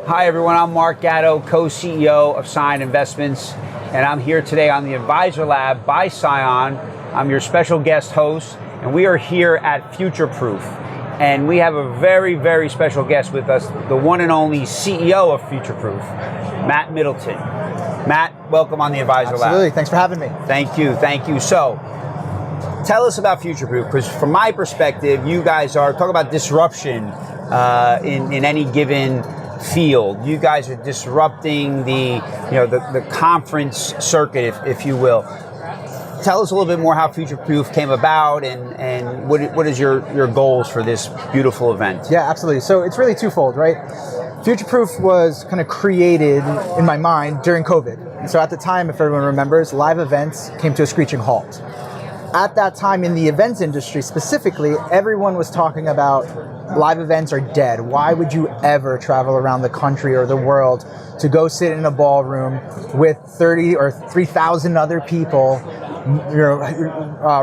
Hi everyone, I'm Mark Gatto, co-CEO of Scion Investments, and I'm here today on the Advisor Lab by Scion. I'm your special guest host, and we are here at Future Proof. And we have a very, very special guest with us, the one and only CEO of Future Proof, Matt Middleton. Matt, welcome on the Advisor Lab. Absolutely, thanks for having me. Thank you. So, tell us about Future Proof, because from my perspective, you guys are, talk about disruption in any given field. You guys are disrupting the conference circuit, if you will. Tell us a little bit more how Future Proof came about and what is your goals for this beautiful event? Yeah, absolutely. So it's really twofold, right? Future Proof was kind of created in my mind during COVID. And so at the time, if everyone remembers, live events came to a screeching halt. At that time in the events industry specifically, everyone was talking about live events are dead. Why would you ever travel around the country or the world to go sit in a ballroom with 30 or 3,000 other people,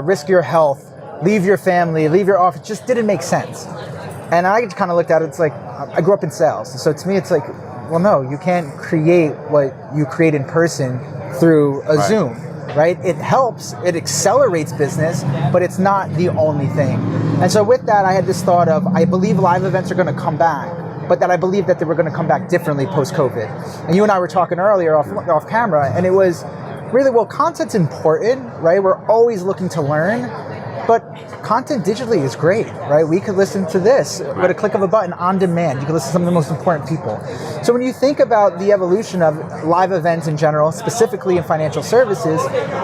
risk your health, leave your family, leave your office? It just didn't make sense. And I kind of looked at it, it's like, I grew up in sales. So to me, it's like, well, no, you can't create what you create in person through a Zoom. Right? It helps, it accelerates business, but it's not the only thing. And so with that, I had this thought of, I believe live events are going to come back, but that I believe that they were going to come back differently post-COVID. And you and I were talking earlier off camera, and it was really, well, content's important, right? We're always looking to learn, but content digitally is great, right? We could listen to this with a click of a button on demand. You can listen to some of the most important people. So when you think about the evolution of live events in general, specifically in financial services,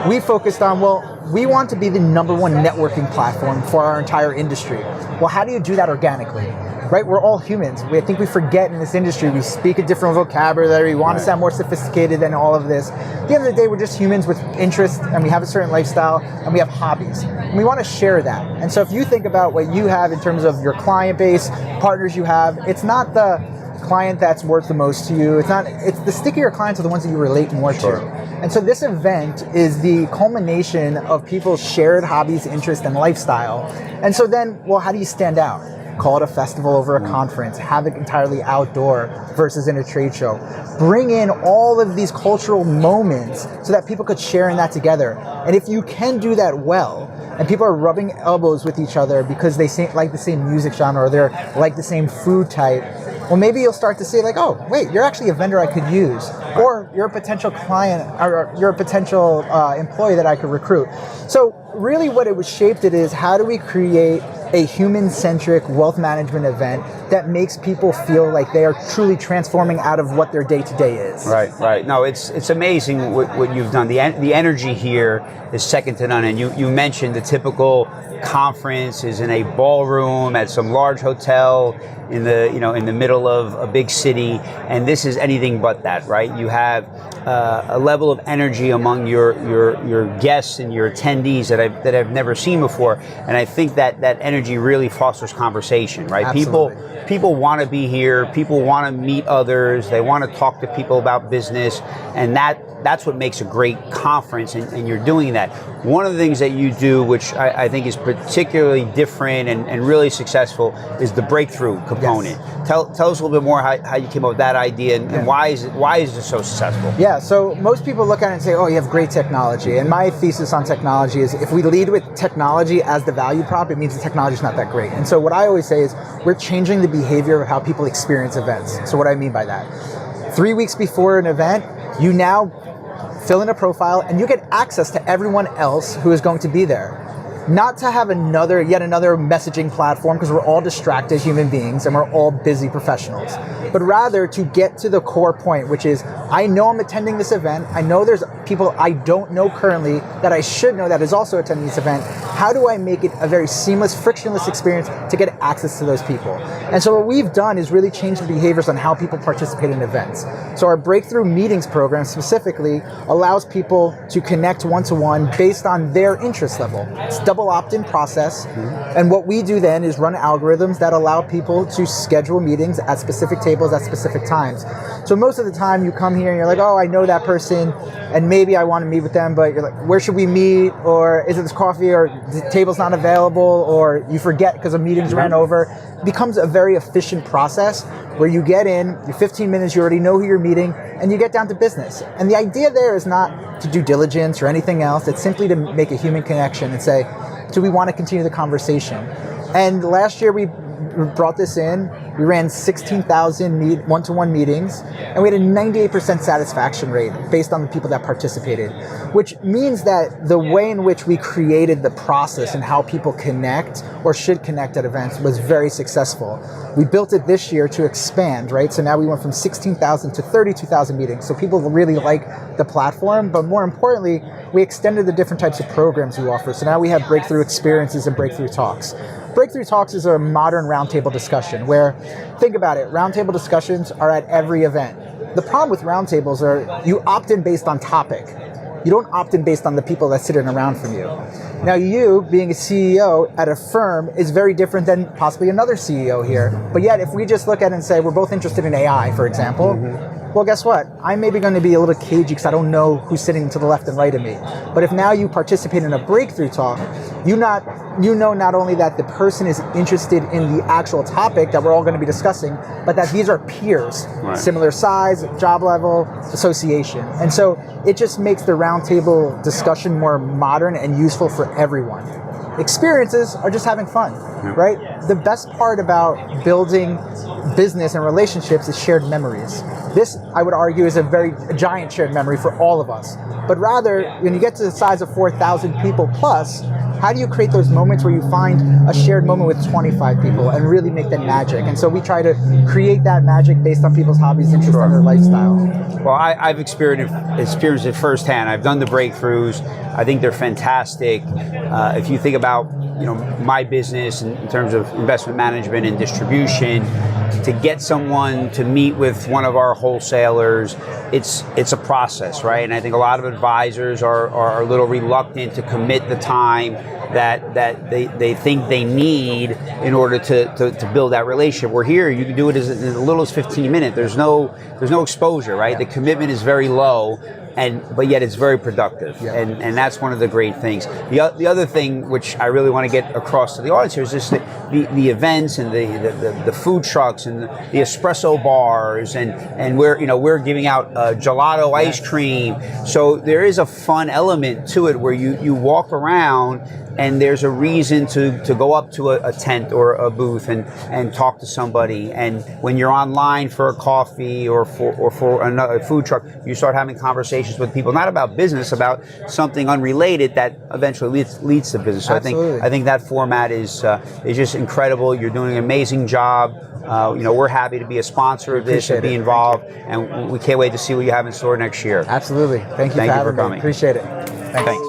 we focused on, well, we want to be the number one networking platform for our entire industry. Well, how do you do that organically? Right? We're all humans. I think we forget in this industry, we speak a different vocabulary, we want to sound more sophisticated than all of this. At the end of the day, we're just humans with interests, and we have a certain lifestyle, and we have hobbies. And we want to share that. And so if you think about what you have in terms of your client base, partners you have, it's not the client that's worth the most to you. It's the stickier clients are the ones that you relate more to. And so this event is the culmination of people's shared hobbies, interests, and lifestyle. And so then, well, how do you stand out? Call it a festival over a conference, have it entirely outdoor versus in a trade show. Bring in all of these cultural moments so that people could share in that together. And if you can do that well, and people are rubbing elbows with each other because they like the same music genre or they're like the same food type, well, maybe you'll start to say like, oh, wait, you're actually a vendor I could use. Or you're a potential client, or you're a potential employee that I could recruit. So really what it was shaped it is, how do we create a human-centric wealth management event that makes people feel like they are truly transforming out of what their day-to-day is. Right. No, it's amazing what you've done. The energy here is second to none. And you mentioned the typical conference is in a ballroom at some large hotel in the middle of a big city, and this is anything but that, right? You have a level of energy among your guests and your attendees that I've never seen before, and I think that energy really fosters conversation, right? Absolutely. People want to be here. People want to meet others. They want to talk to people about business, and that's what makes a great conference, and you're doing that. One of the things that you do, which I think is particularly different and really successful, is the breakthrough component. Yes. Tell us a little bit more how you came up with that idea and why is it so successful? Yeah, so most people look at it and say, oh, you have great technology. And my thesis on technology is if we lead with technology as the value prop, it means the technology is not that great. And so what I always say is we're changing the behavior of how people experience events. So what do I mean by that? 3 weeks before an event, you now fill in a profile and you get access to everyone else who is going to be there. Not to have yet another messaging platform, because we're all distracted human beings and we're all busy professionals, but rather to get to the core point, which is, I know I'm attending this event. I know there's people I don't know currently that I should know that is also attending this event. How do I make it a very seamless, frictionless experience to get access to those people? And so what we've done is really change the behaviors on how people participate in events. So our Breakthrough Meetings program specifically allows people to connect one-to-one based on their interest level. It's double opt-in process. And what we do then is run algorithms that allow people to schedule meetings at specific tables at specific times. So most of the time you come here and you're like, oh, I know that person and maybe I want to meet with them, but you're like, where should we meet? Or is it this coffee, or the table's not available, or you forget because the meetings ran over. becomes a very efficient process where you get in, your 15 minutes, you already know who you're meeting, and you get down to business. And the idea there is not to do diligence or anything else. It's simply to make a human connection and say, do we want to continue the conversation? And last year we brought this in. We ran 16,000 one-to-one meetings, and we had a 98% satisfaction rate based on the people that participated, which means that the way in which we created the process and how people connect or should connect at events was very successful. We built it this year to expand, right? So now we went from 16,000 to 32,000 meetings. So people really like the platform, but more importantly, we extended the different types of programs we offer. So now we have breakthrough experiences and breakthrough talks. Breakthrough talks is a modern roundtable discussion where, think about it, roundtable discussions are at every event. The problem with roundtables are you opt in based on topic. You don't opt in based on the people that sit in around from you. Now you, being a CEO at a firm, is very different than possibly another CEO here. But yet, if we just look at it and say we're both interested in AI, for example, well, guess what? I'm maybe going to be a little cagey because I don't know who's sitting to the left and right of me. But if now you participate in a breakthrough talk, you know not only that the person is interested in the actual topic that we're all going to be discussing, but that these are peers, right. Similar size, job level, association. And so it just makes the roundtable discussion more modern and useful for everyone. Experiences are just having fun, right? The best part about building business and relationships is shared memories. This, I would argue, is a giant shared memory for all of us. But rather, when you get to the size of 4,000 people plus, how do you create those moments where you find a shared moment with 25 people and really make that magic? And so we try to create that magic based on people's hobbies, interests, and their lifestyle. Well, I've experienced it firsthand. I've done the breakthroughs. I think they're fantastic. If you think about my business in terms of investment management and distribution, to get someone to meet with one of our wholesalers, it's a process, right? And I think a lot of advisors are a little reluctant to commit the time that they think they need in order to build that relationship. Where here, you can do it as little as 15 minutes. There's no exposure, right? The commitment is very low. But yet it's very productive, and that's one of the great things. The other thing which I really want to get across to the audience here is just the events and the food trucks and the espresso bars and we're giving out gelato ice cream. So there is a fun element to it where you walk around and there's a reason to go up to a tent or a booth and talk to somebody. And when you're online for a coffee or for another food truck, you start having conversations with people, not about business, about something unrelated that eventually leads to business. So I think that format is just incredible. You're doing an amazing job. We're happy to be a sponsor of this and be involved, and we can't wait to see what you have in store next year. Absolutely. Thank you for coming. Appreciate it. Thanks.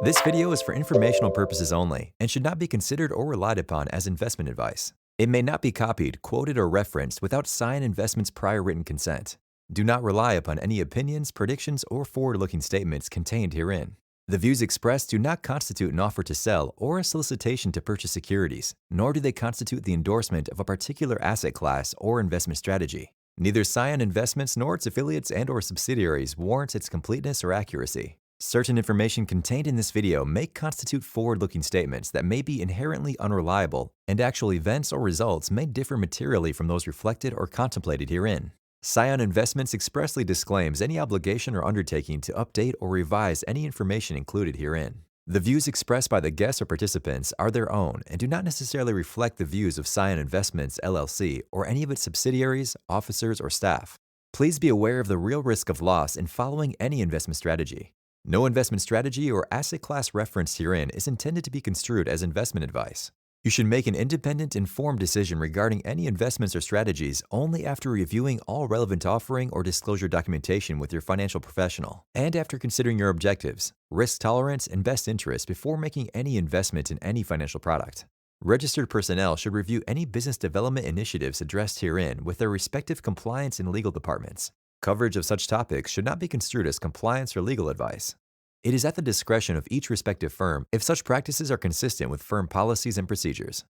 This video is for informational purposes only and should not be considered or relied upon as investment advice. It may not be copied, quoted, or referenced without Cyan Investment's prior written consent. Do not rely upon any opinions, predictions, or forward-looking statements contained herein. The views expressed do not constitute an offer to sell or a solicitation to purchase securities, nor do they constitute the endorsement of a particular asset class or investment strategy. Neither Cyan Investments nor its affiliates and/or subsidiaries warrants its completeness or accuracy. Certain information contained in this video may constitute forward-looking statements that may be inherently unreliable, and actual events or results may differ materially from those reflected or contemplated herein. Cyan Investments expressly disclaims any obligation or undertaking to update or revise any information included herein. The views expressed by the guests or participants are their own and do not necessarily reflect the views of Cyan Investments, LLC, or any of its subsidiaries, officers, or staff. Please be aware of the real risk of loss in following any investment strategy. No investment strategy or asset class referenced herein is intended to be construed as investment advice. You should make an independent, informed decision regarding any investments or strategies only after reviewing all relevant offering or disclosure documentation with your financial professional, and after considering your objectives, risk tolerance, and best interest before making any investment in any financial product. Registered personnel should review any business development initiatives addressed herein with their respective compliance and legal departments. Coverage of such topics should not be construed as compliance or legal advice. It is at the discretion of each respective firm if such practices are consistent with firm policies and procedures.